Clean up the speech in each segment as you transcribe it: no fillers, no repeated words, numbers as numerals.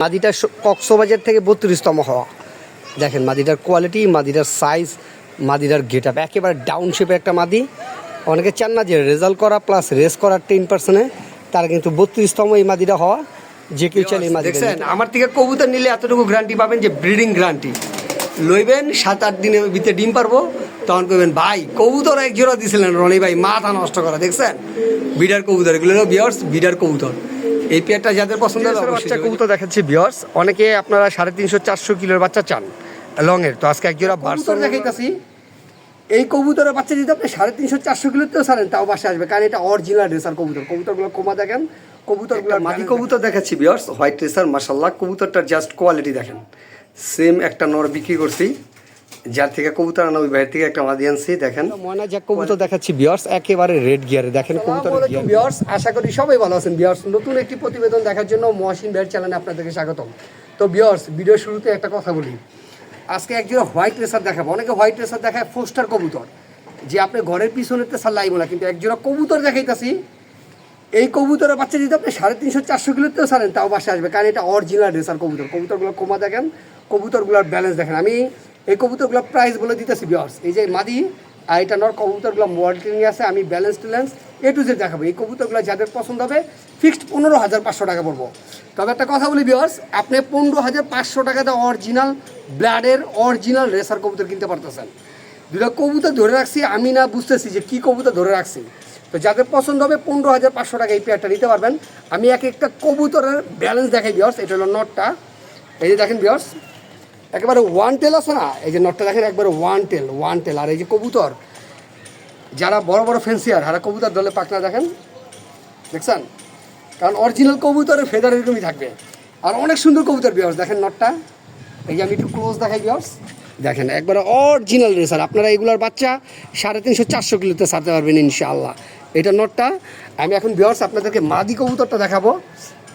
মাদিটা কক্সবাজার থেকে 32তম হওয়া। দেখেন মাদিটার কোয়ালিটি, মাদিটার সাইজ, মাদিটার গেট আপ একেবারে ডাউন শেপের একটা মাদি। অনেকে চান না যে রেজাল্ট করা প্লাস রেস করা 10%-এ, তার কিন্তু 32তম এই মাদিটা হওয়া। যে কেউ চাইলে এই মাদি দেখছেন। আমার থেকে কবুতর নিলে এতটুকু গ্যারান্টি পাবেন যে ব্রিডিং গ্যারান্টি লইবেন, 7-8 দিনের ভিতরে ডিম পারবো, তখন করবেন ভাই কবুতর এক জোড়া দিয়েছিলেন রনি ভাই, মাথা নষ্ট করা। দেখছেন বিডার কবুতর, এগুলো বিয়ার্স বিডার কবুতর। এই পেয়ারটা যাদের পছন্দ হবে বাচ্চা কবুতর দেখাচ্ছি বিয়ার্স। অনেকে আপনারা 350-400 কিলোর বাচ্চা চান লংয়ের, তো আজকে এক জোড়া বার্সন দেখাইতেছি। এই কবুতরের বাচ্চা যদি আপনি 350-400 কিলোতেও ছাড়েন তাও বাসে আসবে, কারণ এটা অরিজিনাল রেসার কবুতর। কবুতরগুলো কমা দেখেন, কবুতরগুলো মাদি কবুতর দেখাচ্ছি বিয়ার্স, হোয়াইট রেসার। মাশাআল্লাহ কবুতরটার জাস্ট কোয়ালিটি দেখেন। সেম একটা নর বিক্রি করছি, যার থেকে কবুতর আনা ওই বাইরে থেকে একটা মাদি আনছি। দেখেন ময়না যা কবুতর দেখাচ্ছি বিয়ার্স, একেবারে রেড গিয়ারে। দেখেন কবুতর বিয়ার্স, আশা করি সবাই ভালো আছেন বিয়ার্স। নতুন একটি প্রতিবেদন দেখার জন্য মহসিন ভাইয়ের চ্যানেলে আপনাদেরকে স্বাগতম। তো বিয়ার্স, ভিডিও শুরুতে একটা কথা বলি, আজকে একজোড়া হোয়াইট রেসার দেখাবো। অনেকে হোয়াইট রেসার দেখায় ফোস্টার কবুতর, যে আপনি ঘরের পিছনেতে সার লাইব না, কিন্তু একজোড়া কবুতর দেখাইতেছি। এই কবুতরের বাচ্চা যদি আপনি 350-400 কিলোতেও ছাড়েন তাও বাসে আসবে, কারণ এটা অরিজিনাল রেসার কবুতর। কবুতরগুলো কমা দেখেন, কবুতরগুলোর ব্যালেন্স দেখেন। আমি এই কবুতরগুলোর প্রাইস বলে দিতেছি বিয়ার্স। এই যে মাদি আর এটা নর, কবুতরগুলো মডেলিং আছে, আমি ব্যালেন্স টুলেন্স A to Z দেখাবো। এই কবুতরগুলো যাদের পছন্দ হবে ফিক্সড 15,500 টাকা পড়বো। তবে একটা কথা বলি বিয়ার্স, আপনি 15,500 টাকাতে অরিজিনাল ব্লাডের অরিজিনাল রেসার কবুতর কিনতে পারতেছেন। দুটো কবুতর ধরে রাখছি, আমি না বুঝতেছি যে কী কবুতর ধরে রাখছি। তো যাদের পছন্দ হবে 15,500 টাকা এই পেয়ারটা নিতে পারবেন। আমি একটা কবুতরের ব্যালেন্স দেখাই বিয়ার্স। এটা হলো নটটা, এই যে দেখেন বিয়ার্স, একেবারে ওয়ান টেল আছে না, এই যে নটটা দেখেন একবারে ওয়ান টেল। আর এই যে কবুতর যারা বড় বড় ফেন্সিয়ার, হারা কবুতর দলে পাকনা দেখেন, দেখছেন, কারণ অরিজিনাল কবুতরের ফেদার এরকমই থাকবে। আর অনেক সুন্দর কবুতর বিয়ার্স। দেখেন নটটা, এই যে আমি একটু ক্লোজ দেখাই বিয়ার্স, দেখেন একবারে অরিজিনাল রেসার। আপনারা এগুলোর বাচ্চা 350-400 কিলোতে ছাড়তে পারবেন ইনশাআল্লাহ। এটা নটটা। আমি এখন বিয়ার্স আপনাদেরকে মাদি কবুতরটা দেখাবো।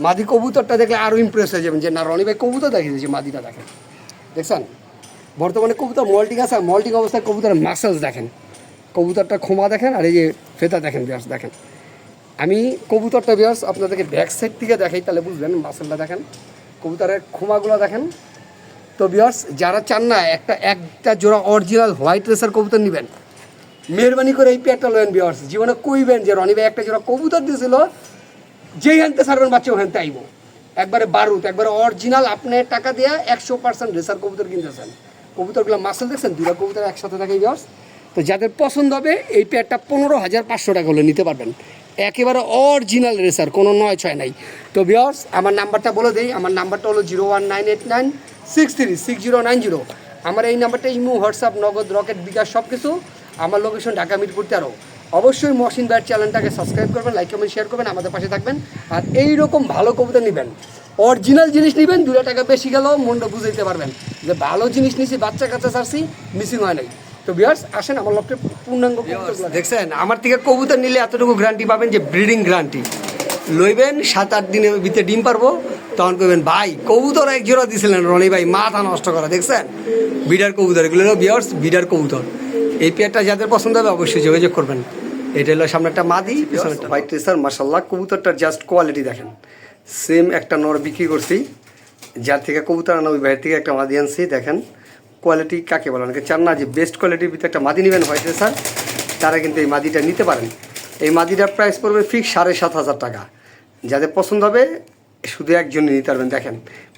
মাদি কবুতরটা দেখলে আরও ইমপ্রেস হয়ে যাবেন যে না রনি ভাই কবুতর দেখিয়ে দিয়েছে, মাদিটা দেখেন। দেখছেন বর্তমানে কবুতর মল্টিং আছে, মল্টিং অবস্থায় কবুতরের মাসেলস দেখেন, কবুতরটা খোমা দেখেন, আর এই যে ফেতা দেখেন বিয়ার্স। দেখেন আমি কবুতরটা বিয়ার্স আপনাদেরকে ব্যাক সাইড থেকে দেখাই, তাহলে বুঝবেন। মাসেলটা দেখেন, কবুতরের খোমাগুলো দেখেন। তো বিয়ার্স যারা চান না একটা জোড়া অরিজিনাল হোয়াইট রেসার কবুতর নেবেন, মেহরবানি করে এই পেয়ারটা লয়েন বিয়ার্স। জীবনে কইবেন যে রনি ভাই একটা জোড়া কবুতর দিয়েছিল, যেই হানতে ছাড়বেন বাচ্চা ওখানতে আইব, একবারে বারুদ, একবারে অরিজিনাল। আপনি টাকা দিয়ে 100% রেসার কবুতর কিনতেছেন। কবুতরগুলো মাসেল দেখছেন, দুটো কবুতর একসাথে থাকে বিয়ার্স। তো যাদের পছন্দ হবে এই পেয়ারটা 15,500 টাকা হলে নিতে পারবেন। একেবারে অরিজিনাল রেসার, কোনো 9-6 নাই। তো বিয়ার্স আমার নাম্বারটা বলে দেই, আমার নাম্বারটা হলো 01989636090। আমার এই নাম্বারটা ইমো, হোয়াটসঅ্যাপ, নগদ, রকেট, বিকাশ সব কিছু। আমার লোকেশন ঢাকা মিরপুর 13। অবশ্যই মহসিন ভাইয়ের চ্যানেলটাকে সাবস্ক্রাইব করবেন, লাইক কমেন্ট শেয়ার করবেন, আমাদের পাশে থাকবেন। আর এইরকম ভালো কবুতর নেবেন, অরিজিনাল জিনিস নেবেন, 2 টাকা বেশি গেলেও মনটা বুঝাইতে পারবেন যে ভালো জিনিস নিছি, বাচ্চা কাচ্চা ছাড়ছি, মিসিং হয় নাই। তো বিয়ার্স আসেন আমার লফটে পূর্ণাঙ্গ কবুতরগুলো দেখছেন। আমার থেকে কবুতর নিলে এতটুকু গ্যারান্টি পাবেন যে ব্রিডিং গ্যারান্টি লইবেন, 7-8 দিনের ভিতরে ডিম পারবো, তখন করবেন ভাই কবুতর এক জোড়া দিয়েছিলেন রনি ভাই, মাথা নষ্ট করা। দেখছেন বিডার কবুতর, এগুলো হলো বিয়ার্স বিডার কবুতর। এই পেয়ারটা যাদের পছন্দ হবে অবশ্যই যোগাযোগ করবেন। এটা হলো সামনে একটা মাদি, পিছনে একটা হোয়াইট রেসার। মাশাআল্লাহ কবুতরটার জাস্ট কোয়ালিটি দেখেন। সেম একটা নর বিক্রি করছি, যার থেকে কবুতর আনা ওই বাইরে থেকে একটা মাদি আনছি। দেখেন কোয়ালিটি কাকে বলে, অনেকে চান না যে বেস্ট কোয়ালিটির ভিতরে একটা মাদি নেবেন হোয়াইট রেসার, তারা কিন্তু এই মাদিটা নিতে পারেন। এই মাদিটার প্রাইস পড়বে ফিক্স 7,500 টাকা। যাদের পছন্দ হবে শুধু একজনই নিতে পারবেন। দেখেন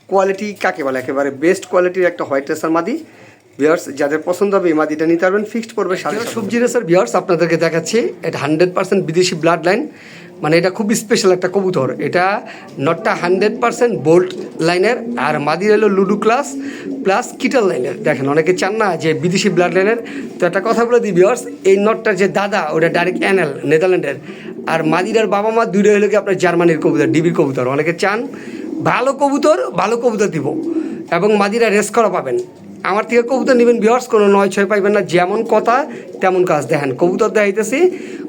কোয়ালিটি কাকে বলে, একেবারে বেস্ট কোয়ালিটির একটা হোয়াইট রেসার মাদি। বিয়ার্স যাদের পছন্দ হবে এই মাদিটা নিতে পারবেন, ফিক্সড পড়বে 7,500। সবজি রেসার বিয়ার্স আপনাদেরকে দেখাচ্ছি, এটা 100% বিদেশি ব্লাড লাইন, মানে এটা খুব স্পেশাল একটা কবুতর। এটা নটটা 100% বোল্ট লাইনের, আর মাদির হলো লুডু ক্লাস প্লাস কিটাল লাইনের। দেখেন অনেকে চান না যে বিদেশি ব্লাড লাইনের, তো একটা কথা বলে দিই বিয়ার্স, এই নটটার যে দাদা ওটা ডাইরেক্ট NL নেদারল্যান্ডের, আর মাদিরার বাবা মা দুইটা হলো কি আপনার জার্মানির কবুতর, ডিবির কবুতর। অনেকে চান ভালো কবুতর দিব এবং মাদিরা রেস করা পাবেন। আমার থেকে কবুতর নেবেন বিয়ার্স, কোনো 9-6 পাইবেন না। যেমন কথা তেমন কাজ। দেখেন কবুতর দেখাইতেছি,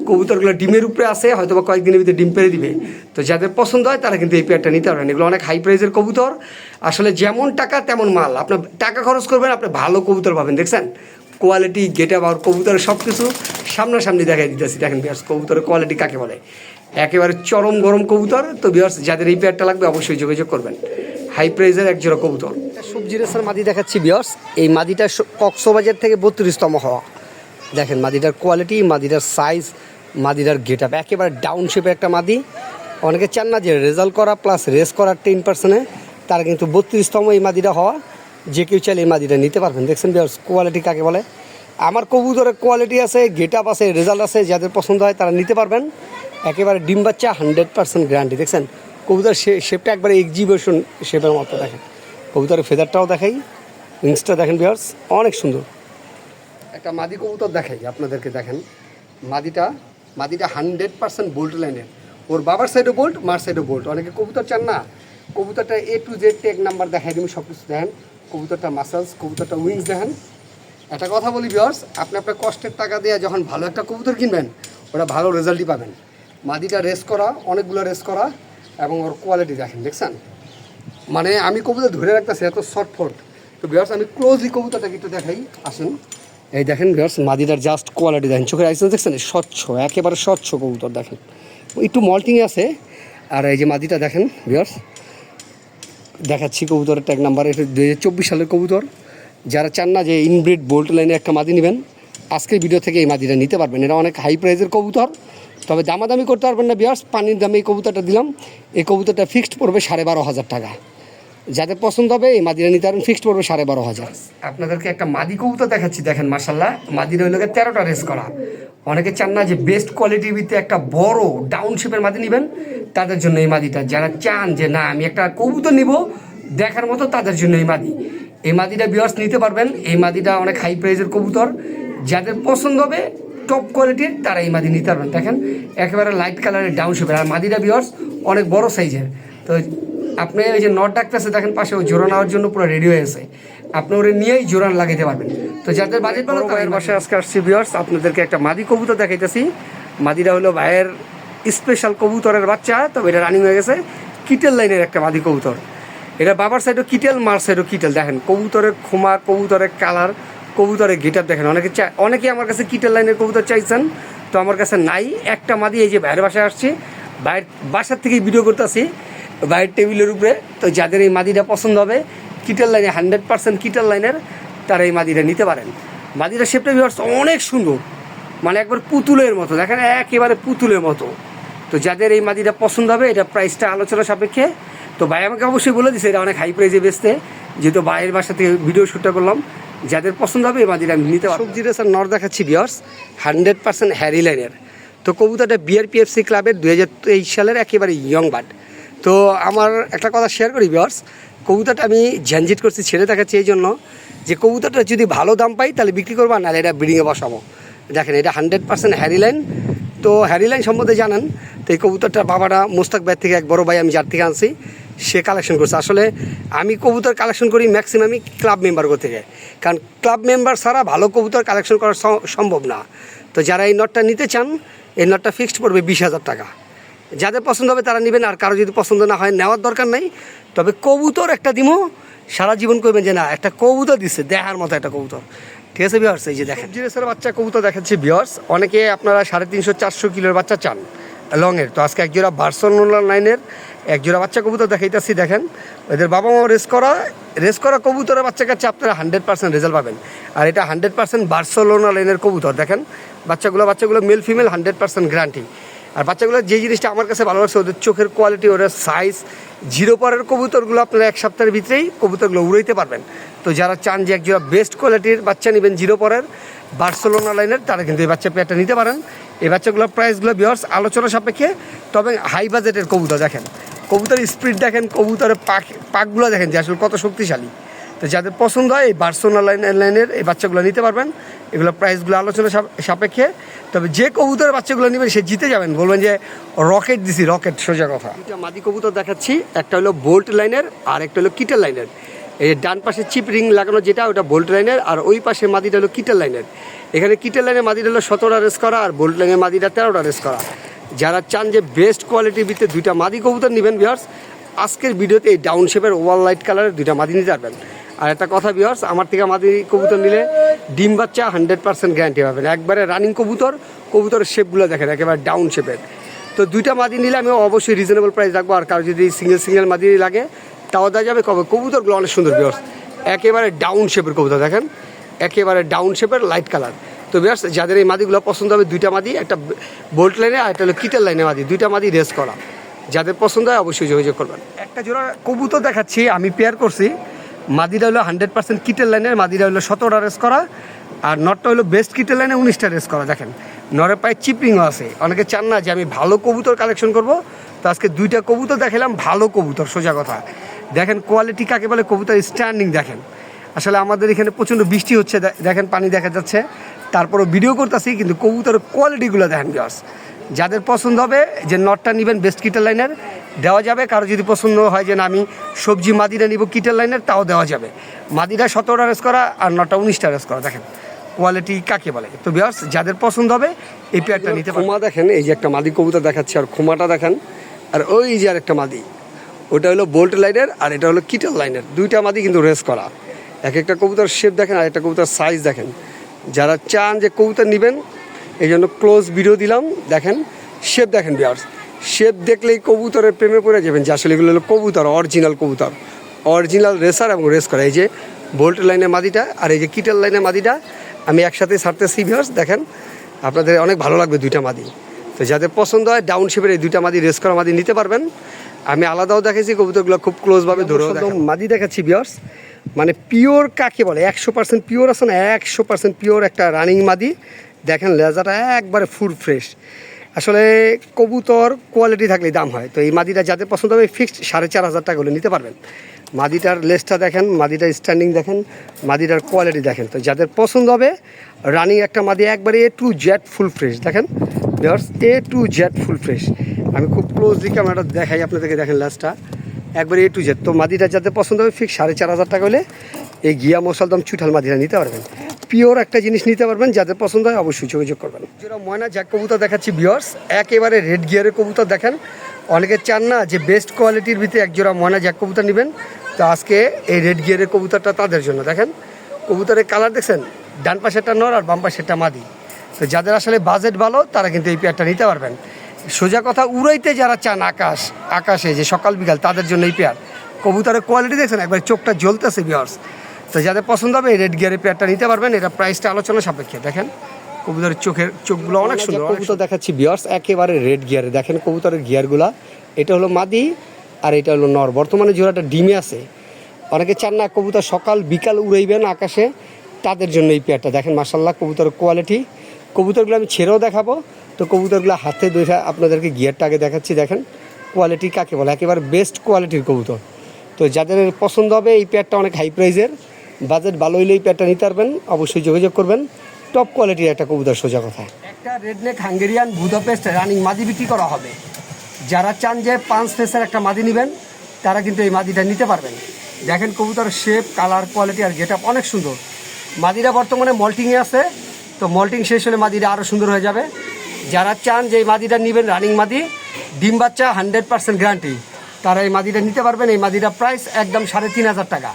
কবুতরগুলো ডিমের উপরে আছে, হয়তো বা কয়েকদিনের ভিতরে ডিম পেরে দিবে। তো যাদের পছন্দ হয় তারা কিন্তু এই পেয়ারটা নিতে পারবেন। এগুলো অনেক হাই প্রাইসের কবুতর, আসলে যেমন টাকা তেমন মাল। আপনার টাকা খরচ করবেন, আপনি ভালো কবুতর পাবেন। দেখছেন কোয়ালিটি, গেট আপ, আর কবুতরের সব কিছু সামনাসামনি দেখাই দিতেছি। দেখেন বিয়ার্স কবুতরের কোয়ালিটি কাকে বলে, একেবারে চরম গরম কবুতর। তো বিয়ার্স যাদের এই পেয়ারটা লাগবে অবশ্যই যোগাযোগ করবেন। হাই প্রাইজের এক জোড়া কবুতর। সবজি রেসার মাদি দেখাচ্ছি ভিউয়ার্স। এই মাদিটা কক্সবাজার থেকে 32তম হওয়া। দেখেন মাদিটার কোয়ালিটি, মাদিটার সাইজ, মাদিটার গেট আপ, একেবারে ডাউন শেপের একটা মাদি। অনেকে চান না যে রেজাল্ট করা প্লাস রেস করার 10%, তারা কিন্তু 32তম এই মাদিটা হওয়া। যে কেউ চাইলে এই মাদিটা নিতে পারবেন। দেখছেন ভিউয়ার্স কোয়ালিটি কাকে বলে। আমার কবুতরের কোয়ালিটি আছে, গেট আপ আছে, রেজাল্ট আছে, যাদের পছন্দ হয় তারা নিতে পারবেন। একেবারে ডিম বাচ্চা 100% গ্যারান্টি। দেখছেন কবুতর শেপটা একবারে এক্সিবিশন শেপের মতো। দেখেন কবুতরের ফেদারটাও দেখাই, উইংসটা দেখেন ভিউয়ার্স অনেক সুন্দর। একটা মাদি কবুতর দেখাই আপনাদেরকে। দেখেন মাদিটা 100% বোল্ট লাইনের। ওর বাবার সাইডও বোল্ট, মার সাইডও বোল্ট। অনেকে কবুতর চান না, কবুতরটা A to Z tag number দেখাই তুমি সব কিছু দেখেন। কবুতরটা মাসালস, কবুতরটা উইংস দেখেন। একটা কথা বলি ভিউয়ার্স, আপনি আপনার কষ্টের টাকা দিয়ে যখন ভালো একটা কবুতর কিনবেন ওরা ভালো রেজাল্টই পাবেন। মাদিটা রেস করা, অনেকগুলো রেস করা, এবং ওর কোয়ালিটি দেখেন। দেখছেন মানে আমি কবুতর ধরে রাখতেছি এত শর্ট ফোর্ট। তো ভিউয়ার্স আমি ক্লোজলি কবুতরটাকে একটু দেখাই, আসেন। এই দেখেন ভিউয়ার্স মাদিটার জাস্ট কোয়ালিটি দেখেন, চোখের আইসেন্স দেখছেন স্বচ্ছ, একেবারে স্বচ্ছ কবুতর। দেখেন একটু মল্টিংয়ে আছে। আর এই যে মাদিটা দেখেন ভিউয়ার্স, দেখাচ্ছি কবুতরের ট্যাগ নাম্বার। এটা 2024 সালের কবুতর। যারা চান না যে ইনব্রিড বোল্ট লাইনে একটা মাদি নেবেন, আজকের ভিডিও থেকে এই মাদিটা নিতে পারবেন। এটা অনেক হাই প্রাইজের কবুতর, তবে দামাদামি করতে পারবেন না ভিউয়ার্স। পানির দামে এই কবুতরটা দিলাম। এই কবুতরটা ফিক্সড পড়বে 12,500 টাকা। যাদের পছন্দ হবে এই মাদিটা নিতে পারবেন, ফিক্সড পড়বে 12,500। আপনাদেরকে একটা মাদি কবুতর দেখাচ্ছি। দেখেন মাশাআল্লাহ মাদির ওই লোকে 13টা রেস করা। অনেকে চান না যে বেস্ট কোয়ালিটির ভিত্তিতে একটা বড় ডাউন শেপের মাদি নেবেন, তাদের জন্য এই মাদিটা। যারা চান যে না আমি একটা কবুতর নিব দেখার মতো, তাদের জন্য এই মাদি। এই মাদিটা ভিউয়ার্স নিতে পারবেন। এই মাদিটা অনেক হাই প্রাইজের কবুতর। যাদের পছন্দ হবে টপ কোয়ালিটির তারা এই মাদি নিতে পারবেন। দেখেন একেবারে লাইট কালারের ডাউন শেপের। আর মাদিটা ভিউয়ার্স অনেক বড় সাইজের। তো আপনি ওই যে নট ডাকতেছে দেখেন পাশে, ও জোড়া নেওয়ার জন্য পুরো রেডি হয়ে আছে। আপনি ওরে নিয়েই জোড়ান লাগাইতে পারবেন। তো যাদের বাজেট ভালো ভাইয়ের বাসায় আজকে আসছি ভিউয়ার্স, আপনাদেরকে একটা মাদি কবুতর দেখাইতেছি। মাদিটা হলো ভাইয়ের স্পেশাল কবুতরের বাচ্চা। তবে এটা রানিং হয়ে গেছে কিটেল লাইনের একটা মাদি কবুতর। এটা বাবার সাইডও কিটেল, মার সাইডও কিটেল। দেখেন কবুতরের খোমা, কবুতরের কালার, কবুতরের গেটআপ দেখেন। অনেকে আমার কাছে কিটেল লাইনের কবুতর চাইছেন, তো আমার কাছে নাই। একটা মাদি এই যে ভাইয়ের বাসায় আসছি, ভাইয়ের বাসার থেকেই ভিডিও করতেছি ভাইয়ের টেবিলের উপরে। তো যাদের এই মাদিটা পছন্দ হবে কিটেল লাইনে 100% কিটেল লাইনের, তারা এই মাদিটা নিতে পারেন। মাদিটা শেপটা ভিউয়ার্স অনেক সুন্দর, মানে একবার পুতুলের মতো। দেখেন একেবারে পুতুলের মতো। তো যাদের এই মাদিটা পছন্দ হবে, এটা প্রাইসটা আলোচনা সাপেক্ষে। তো ভাই আমাকে অবশ্যই বলে দিছে এটা অনেক হাই প্রাইজে বেচতে, যেহেতু ভাইয়ের বাসা থেকে ভিডিও শ্যুটটা করলাম। যাদের পছন্দ হবে এই মাদিটা আমি নিতে পারবো। সবজি রেসার নর দেখাচ্ছি ভিউয়ার্স 100% হ্যারি লাইনের। তো কবুতরটা বিআরপিএফসি ক্লাবের 2023 সালের একেবারে ইয়ং বার্ড। তো আমার একটা কথা শেয়ার করি ভিউয়ার্স, কবুতরটা আমি ঝ্যানঝিট করছি ছেড়ে দেখাচ্ছি এই জন্য যে কবুতরটা যদি ভালো দাম পাই তাহলে বিক্রি করবো, নাহলে এটা ব্রিডিংয়ে বসাবো। দেখেন এটা 100% হ্যারি লাইন। তো হ্যারি লাইন সম্বন্ধে জানেন তো এই কবুতরটা বাবারা মোস্তাক ভাই থেকে এক বড় ভাই আমি যার থেকে আনছি, সে কালেকশন করছে। আসলে আমি কবুতর কালেকশন করি ম্যাক্সিমামই ক্লাব মেম্বার থেকে, কারণ ক্লাব মেম্বার ছাড়া ভালো কবুতর কালেকশন করা সম্ভব না। তো যারা এই নটটা নিতে চান, এই নটটা ফিক্সড পড়বে 20,000 টাকা। যাদের পছন্দ হবে তারা নেবেন, আর কারো যদি পছন্দ না হয় নেওয়ার দরকার নেই। তবে কবুতর একটা দিমো, সারা জীবন করবেন যে না একটা কবুতর দিচ্ছে দেখার মতো একটা কবুতর। ঠিক আছে ভিউয়ার্স, এই যে দেখেন জিরেসের বাচ্চা কবুতর দেখাচ্ছি ভিউয়ার্স। অনেকে আপনারা 350-400 কিলোর বাচ্চা চান লংয়ের। তো আজকে একজোড়া বার্সেলোনা লাইনের একজোড়া বাচ্চা কবুতর দেখাইতেছি। দেখেন এদের বাবা মা রেস করা কবুতরের বাচ্চা কাছে আপনারা 100% রেজাল্ট পাবেন। আর এটা 100% বার্সেলোনা লাইনের কবুতর। দেখেন বাচ্চাগুলো মেল ফিমেল 100% গ্যারান্টি। আর বাচ্চাগুলো যে জিনিসটা আমার কাছে ভালো লাগছে, ওদের চোখের কোয়ালিটি, ওদের সাইজ। 0 পরের কবুতরগুলো আপনারা এক সপ্তাহের ভিতরেই কবুতরগুলো উড়াইতে পারবেন। তো যারা চান যে একজোড়া বেস্ট কোয়ালিটির বাচ্চা নেবেন 0 পরের বার্সেলোনা লাইনের, তারা কিন্তু এই বাচ্চা পেয়ারটা নিতে পারেন। এই বাচ্চাগুলোর প্রাইসগুলো ভিউয়ার্স আলোচনা সাপেক্ষে, তবে হাই বাজেটের কবুতর। দেখেন কবুতরের স্পিড দেখেন, কবুতরের পাকগুলো দেখেন যে আসলে কত শক্তিশালী। তো যাদের পছন্দ হয় এই বার্সেলোনা লাইনের এই বাচ্চাগুলো নিতে পারবেন। এগুলো প্রাইসগুলো আলোচনা সাপেক্ষে। তবে যে কবুতরের বাচ্চাগুলো নেবেন সে জিতে যাবেন, বলবেন যে রকেট দিছি, রকেট সোজা কথা। এটা মাদি কবুতর দেখাচ্ছি, একটা হলো বোল্ট লাইনের আর একটা হলো কিটেল লাইনের। এই ডান পাশে চিপ রিং লাগানো যেটা ওটা বোল্ট লাইনের, আর ওই পাশে মাদিটা হলো কিটেল লাইনের। এখানে কিটেল লাইনের মাদিটা হলো 17টা রেস করা, আর বোল্ট লাইনের মাদিটা 13টা রেস করা। যারা চান যে বেস্ট কোয়ালিটির ভিতরে দুইটা মাদি কবুতর নেবেন ভিউয়ার্স, আজকের ভিডিওতে এই ডাউন শেপের ওয়াল লাইট কালারের দুইটা মাদি নিতে পারবেন। আর একটা কথা ভিউয়ার্স, আমার থেকে মাদি কবুতর নিলে ডিম বাচ্চা 100% গ্যারান্টি পাবেন। একবারে রানিং কবুতরের শেপগুলো দেখেন একেবারে ডাউন শেপের। তো দুইটা মাদি নিলে আমি অবশ্যই রিজনেবল প্রাইস রাখবো। আর কারো যদি সিঙ্গেল মাদি লাগে তাও দেওয়া যাবে। কবুতরগুলো অনেক সুন্দর বিয়ার্স, একেবারে ডাউন শেপের কবুতর দেখেন, একেবারে ডাউন শেপের লাইট কালার। তো বিয়ার্স যাদের এই মাদিগুলো পছন্দ হবে, দুইটা মাদি, একটা বোল্ট লাইনে আর একটা হলো কিটের লাইনে মাদি, দুইটা মাদি রেস করা, যাদের পছন্দ হয় অবশ্যই যোগাযোগ করবেন। একটা জোড়া কবুতর দেখাচ্ছি, আমি পেয়ার করছি। মাদিটা হলো 100% কিটের লাইনের, মাদিটা হলো 17টা রেস করা, আর নটটা হলো বেস্ট কিটের লাইনে 19টা রেস করা। দেখেন নরের পায়ে চিপরিংও আছে। অনেকে চান না যে আমি ভালো কবুতর কালেকশন করব, তো আজকে দুইটা কবুতর দেখালাম, ভালো কবুতর সোজা কথা। দেখেন কোয়ালিটি কাকে বলে, কবুতর স্ট্যান্ডিং দেখেন। আসলে আমাদের এখানে প্রচণ্ড বৃষ্টি হচ্ছে, দেখেন পানি দেখা যাচ্ছে, তারপরও ভিডিও করতেছি, কিন্তু কবুতরের কোয়ালিটিগুলো দেখেন গাছ। যাদের পছন্দ হবে যে নটটা নেবেন বেস্ট কিটের লাইনের, দেওয়া যাবে। কারো যদি পছন্দ হয় যে না আমি সবজি মাদিরা নিব কিটের লাইনের, তাও দেওয়া যাবে। মাদিরা 17টা রেস করা আর নটটা 19টা রেস করা। দেখেন কোয়ালিটি কাকে বলে। তো ভিউয়ার্স যাদের পছন্দ হবে এই পেয়ারটা নিতে পারেন। খোমা দেখেন, এই যে একটা মাদি কবুতর দেখাচ্ছে, আর খোমাটা দেখেন, আর ওই যে আর একটা মাদি, ওটা হলো বোল্ট লাইনের আর এটা হলো কিটের লাইনের, দুইটা মাদি কিন্তু রেস করা। এক একটা কবুতর শেপ দেখেন, আর একটা কবুতর সাইজ দেখেন। যারা চান যে কবুতর নেবেন, এই জন্য ক্লোজ ভিডিও দিলাম। দেখেন শেপ দেখেন ভিউয়ার্স, শেপ দেখলেই কবুতরের প্রেমে পড়ে যাবেন যে আসলে এগুলো হলো কবুতর, অরিজিনাল কবুতর, অরিজিনাল রেসার এবং রেস করা। এই যে বোল্ট লাইনের মাদিটা আর এই যে কিটের লাইনের মাদিটা আমি একসাথে ছাড়তেছি ভিউয়ার্স। দেখেন আপনাদের অনেক ভালো লাগবে দুইটা মাদি। তো যাদের পছন্দ হয় ডাউন শেপের এই দুইটা মাদি রেস করা মাদি নিতে পারবেন। আমি আলাদাও দেখেছি, কবুতরগুলো খুব ক্লোজভাবে ধরেও মাদি দেখাচ্ছি ভিউয়ার্স। মানে পিওর কাকে বলে, 100% পিওর আছে না, 100% পিওর একটা রানিং মাদি। দেখেন লেজাটা একবারে ফুল ফ্রেশ। আসলে কবুতর কোয়ালিটি থাকলেই দাম হয়। তো এই মাদিটা যাদের পছন্দ হবে ফিক্সড 4,500 টাকা হলে নিতে পারবেন। মাদিটার লেজটা দেখেন, মাদিটার স্ট্যান্ডিং দেখেন, মাদিটার কোয়ালিটি দেখেন। তো যাদের পছন্দ হবে রানিং একটা মাদি, একবারে A to Z full fresh. দেখেন viewers A to Z full fresh. আমি খুব ক্লোজলি ক্যামেরাটা দেখাই আপনাদেরকে, দেখেন লেজটা একবারে A to Z। তো মাদিটা যাদের পছন্দ হবে ফিক্স 4,500 টাকা হলে এই গিয়া মশালদম চুঠাল মাদিটা নিতে পারবেন। পিওর একটা জিনিস নিতে পারবেন, যাদের পছন্দ হয় অবশ্যই যোগাযোগ করবেন। যেটা ময়না জ্যাক কবুতর দেখাচ্ছি ভিউয়ার্স, একেবারে রেড গিয়ারের কবুতর দেখেন। অনেকে চান না যে বেস্ট কোয়ালিটির ভিতরে একজোড়া ময়না জ্যাক কবুতর নেবেন, তো আজকে এই রেড গিয়ারের কবুতরটা তাদের জন্য। দেখেন কবুতরের কালার দেখছেন, ডান পাশেরটা নর আর বাম পাশেরটা মাদি। তো যাদের আসলে বাজেট ভালো তারা কিন্তু এই পেয়ারটা নিতে পারবেন। সোজা কথা উড়াইতে যারা চান আকাশে যে সকাল বিকাল, তাদের জন্য এই পেয়ার। কবুতরের কোয়ালিটি দেখছেন, একবার চোখটা জ্বলতেছে ভিউয়ার্স। তো যাদের পছন্দ হবে এই রেড গিয়ারের পেয়ারটা নিতে পারবেন। এটা প্রাইসটা আলোচনা সাপেক্ষে। দেখেন কবুতরের চোখগুলো অনেক সুন্দর। কবুতর দেখাচ্ছি ভিউয়ার্স, একেবারে রেড গিয়ারে। দেখেন কবুতরের গিয়ারগুলা, এটা হলো মাদি আর এটা হলো নর। বর্তমানে জোড়াটা ডিমে আছে। অনেকে চান না কবুতর সকাল বিকাল উড়াইবেন আকাশে, তাদের জন্য এই পেয়ারটা। দেখেন মাশাআল্লাহ কবুতরের কোয়ালিটি। কবুতরগুলো আমি ছেড়েও দেখাবো, তো কবুতরগুলো হাতে ধরে আপনাদেরকে গিয়ারটা আগে দেখাচ্ছি। দেখেন কোয়ালিটি কাকে বলে, একেবারে বেস্ট কোয়ালিটির কবুতর। তো যাদের পছন্দ হবে এই পেয়ারটা অনেক হাই প্রাইজের, বাজেট ভালো হইলে এই পেয়ারটা নিতে পারবেন, অবশ্যই যোগাযোগ করবেন। টপ কোয়ালিটির একটা কবুতর সোজা কথা। একটা রেডনেক হাঙ্গেরিয়ান বুদাপেস্ট রানিং মাদি বিক্রি করা হবে। যারা চান যে 5 ফেসের একটা মাদি নেবেন, তারা কিন্তু এই মাদিটা নিতে পারবেন। দেখেন কবুতরের শেপ, কালার, কোয়ালিটি আর গেটআপ অনেক সুন্দর। মাদিরা বর্তমানে মল্টিংয়ে আছে, তো মল্টিং শেষ হলে মাদিটা আরও সুন্দর হয়ে যাবে। যারা চান যে এই মাদিটা নেবেন রানিং মাদি, ডিম বাচ্চা 100% গ্যারান্টি, তারা এই মাদিটা নিতে পারবেন। এই মাদিটা প্রাইস একদম 3,500 টাকা।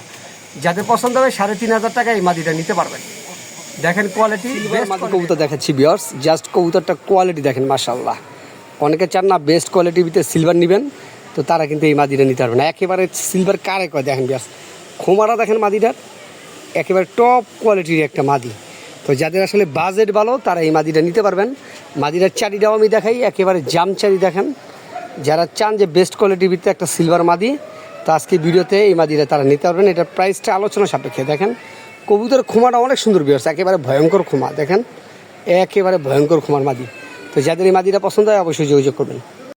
যাদের পছন্দ হবে 3,500 টাকা এই মাদিটা নিতে পারবেন। দেখেন কোয়ালিটি, কবুতর দেখাচ্ছি ভিউয়ার্স, জাস্ট কবুতরটা কোয়ালিটি দেখেন মাশাআল্লাহ। অনেকে চান না বেস্ট কোয়ালিটির ভিতরে সিলভার নেবেন, তো তারা কিন্তু এই মাদিটা নিতে পারবেন। একেবারে সিলভার কারে কয় দেখেন ভিউয়ার্স, খোমারা দেখেন মাদিটার, একেবারে টপ কোয়ালিটির একটা মাদি। তো যাদের আসলে বাজেট ভালো তারা এই মাদিটা নিতে পারবেন। মাদিটার চারিটাও আমি দেখাই, একেবারে জাম চারি দেখেন। যারা চান যে বেস্ট কোয়ালিটির ভিতরে একটা সিলভার মাদি, তো আজকে ভিডিওতে এই মাদিটা তারা নিতে পারবেন। এটার প্রাইসটা আলোচনা সাপেক্ষে। দেখেন কবুতরের খোমাটা অনেক সুন্দর ভিউয়ার্স, একেবারে ভয়ঙ্কর খোমা। দেখেন একেবারে ভয়ঙ্কর খোমার মাদি। তো যাদের এই মাদিটা পছন্দ হয় অবশ্যই যোগাযোগ করবেন।